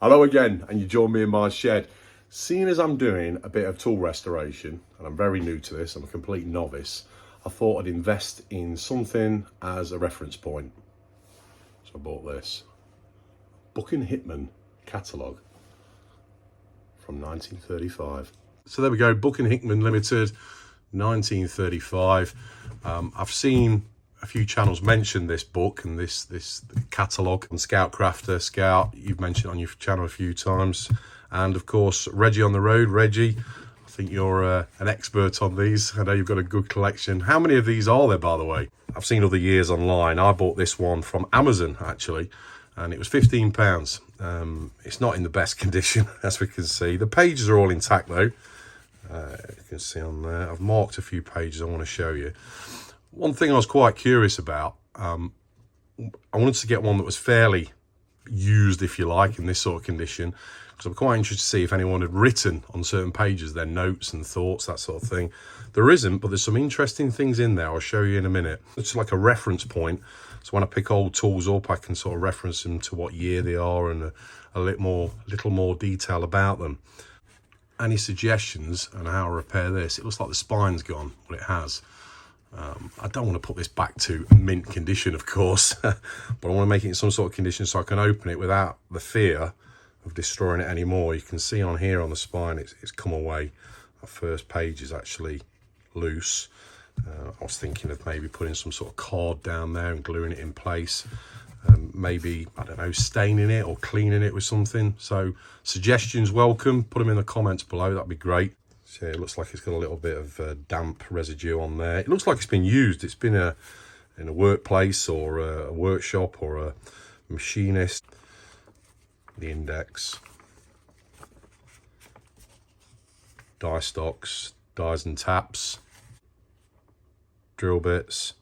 Hello again, and you join me in my shed. Seeing as I'm doing a bit of tool restoration, and I'm very new to this, I'm a complete novice, I thought I'd invest in something as a reference point. So I bought this Buck and Hickman catalogue from 1935. So there we go, Buck and Hickman Limited, 1935. I've seen a few channels mention this book and this catalogue. And Scout Crafter, Scout, you've mentioned on your channel a few times. And of course, Reggie on the road. Reggie, I think you're an expert on these. I know you've got a good collection. How many of these are there, by the way? I've seen other years online. I bought this one from Amazon, actually, and it was £15. It's not in the best condition, as we can see. The pages are all intact, though. You can see on there. I've marked a few pages I want to show you. One thing I was quite curious about, I wanted to get one that was fairly used, if you like, in this sort of condition, because I'm quite interested to see if anyone had written on certain pages their notes and thoughts, that sort of thing. There isn't, but there's some interesting things in there I'll show you in a minute. It's like a reference point, so when I pick old tools up, I can sort of reference them to what year they are and a little more detail about them. Any suggestions on how to repair this? It looks like the spine's gone. Well, it has. I don't want to put this back to mint condition, of course, but I want to make it in some sort of condition so I can open it without the fear of destroying it anymore. You can see on here on the spine it's come away. That first page is actually loose. I was thinking of maybe putting some sort of card down there and gluing it in place. Maybe, I don't know, staining it or cleaning it with something. So suggestions welcome. Put them in the comments below. That'd be great. So it looks like it's got a little bit of damp residue on there. It looks like it's been used. It's been in a workplace or a workshop or a machinist. The index. Die stocks, dies and taps. Drill bits.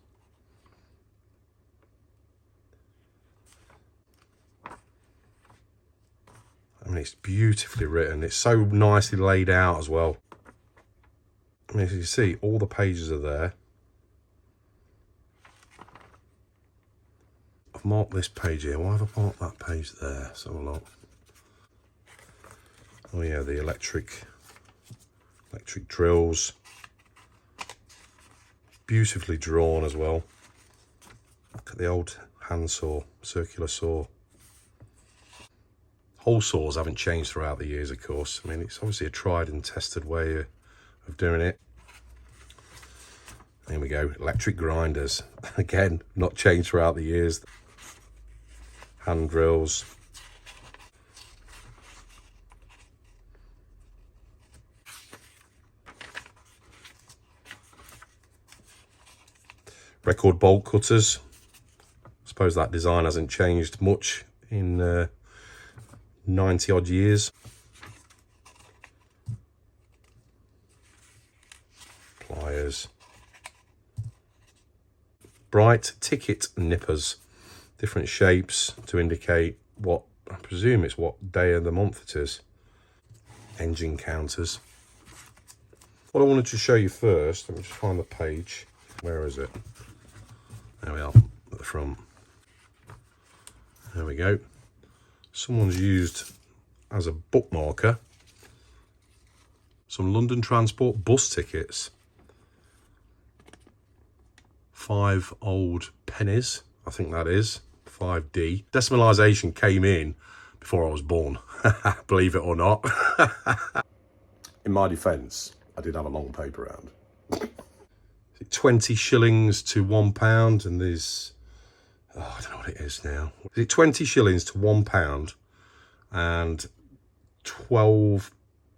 I mean, it's beautifully written. It's so nicely laid out as well. I mean, as you see, all the pages are there. I've marked this page here. Why have I marked that page there? Let's have a look. Oh yeah, the electric drills. Beautifully drawn as well. Look at the old hand saw, circular saw. Hole saws haven't changed throughout the years, of course. I mean, it's obviously a tried and tested way of doing it. There we go, electric grinders. Again, not changed throughout the years. Hand drills. Record bolt cutters. I suppose that design hasn't changed much in 90 odd years. Pliers. Bright ticket nippers, different shapes to indicate what, I presume it's what day of the month it is. Engine counters. What I wanted to show you first, let me just find the page. Where is it? There we are, at the front. There we go. Someone's used as a bookmarker some London Transport bus tickets. 5 old pennies, I think that is, 5D. Decimalisation came in before I was born, believe it or not. In my defence, I did have a long paper round. 20 shillings to £1, and there's, oh, I don't know what it is now. Is it 20 shillings to £1 and 12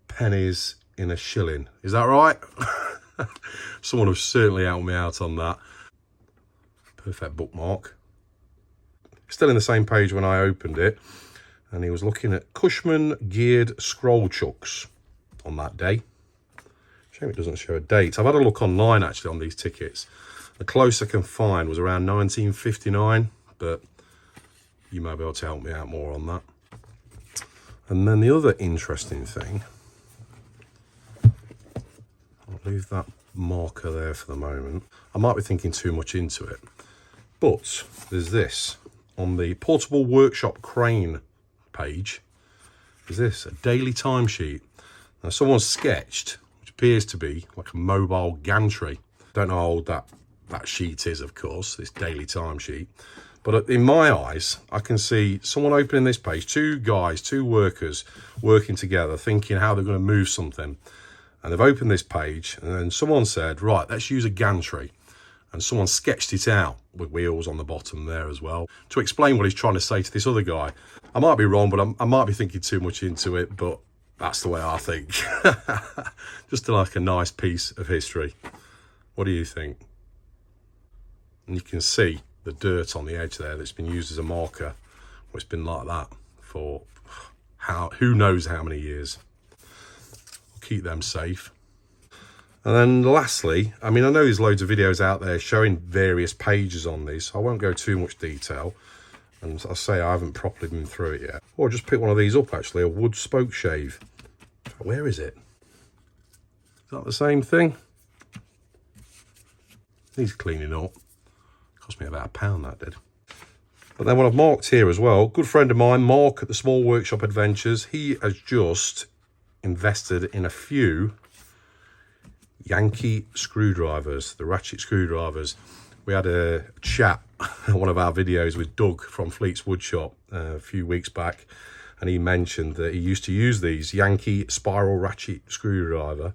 pennies in a shilling? Is that right? Someone has certainly helped me out on that. Perfect bookmark. Still in the same page when I opened it, and he was looking at Cushman geared scroll chucks on that day. Shame it doesn't show a date. I've had a look online actually on these tickets. The closest I can find was around 1959, but you may be able to help me out more on that. And then the other interesting thing, I'll leave that marker there for the moment. I might be thinking too much into it, but there's this on the portable workshop crane page. is this, a daily timesheet. Now someone's sketched, which appears to be like a mobile gantry. Don't know how old that sheet is, of course, this daily timesheet. But in my eyes, I can see someone opening this page, two workers working together, thinking how they're going to move something. And they've opened this page, and then someone said, right, let's use a gantry. And someone sketched it out with wheels on the bottom there as well to explain what he's trying to say to this other guy. I might be wrong, but I might be thinking too much into it, but that's the way I think. Just like a nice piece of history. What do you think? And you can see the dirt on the edge there that's been used as a marker. Well, it's been like that for who knows how many years. We'll keep them safe. And then lastly, I mean, I know there's loads of videos out there showing various pages on these. I won't go too much detail. And I say I haven't properly been through it yet. Or just pick one of these up, actually, a wood spoke shave. Where is it? Is that the same thing? Needs cleaning up. Cost me about £1, that did. But then what I've marked here as well, good friend of mine, Mark at the Small Workshop Adventures, he has just invested in a few Yankee screwdrivers, the ratchet screwdrivers. We had a chat on one of our videos with Doug from Fleet's Woodshop a few weeks back, and he mentioned that he used to use these Yankee spiral ratchet screwdriver.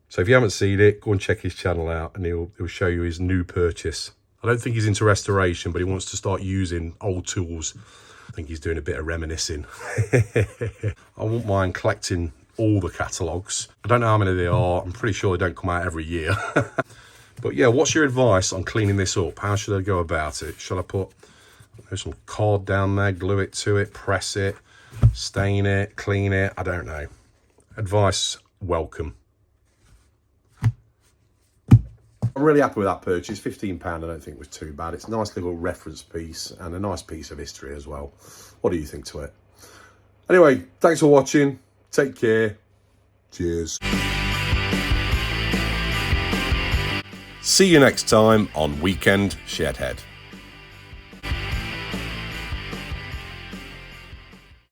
So if you haven't seen it, go and check his channel out, and he'll show you his new purchase. I don't think he's into restoration, but he wants to start using old tools. I think he's doing a bit of reminiscing. I wouldn't mind collecting all the catalogues. I don't know how many there are. I'm pretty sure they don't come out every year. But yeah, what's your advice on cleaning this up? How should I go about it? Should I put some card down there, glue it to it, press it, stain it, clean it? I don't know. Advice welcome. I'm really happy with that purchase. £15 I don't think was too bad. It's a nice little reference piece and a nice piece of history as well. What do you think to it? Anyway, thanks for watching. Take care. Cheers. See you next time on Weekend Shedhead.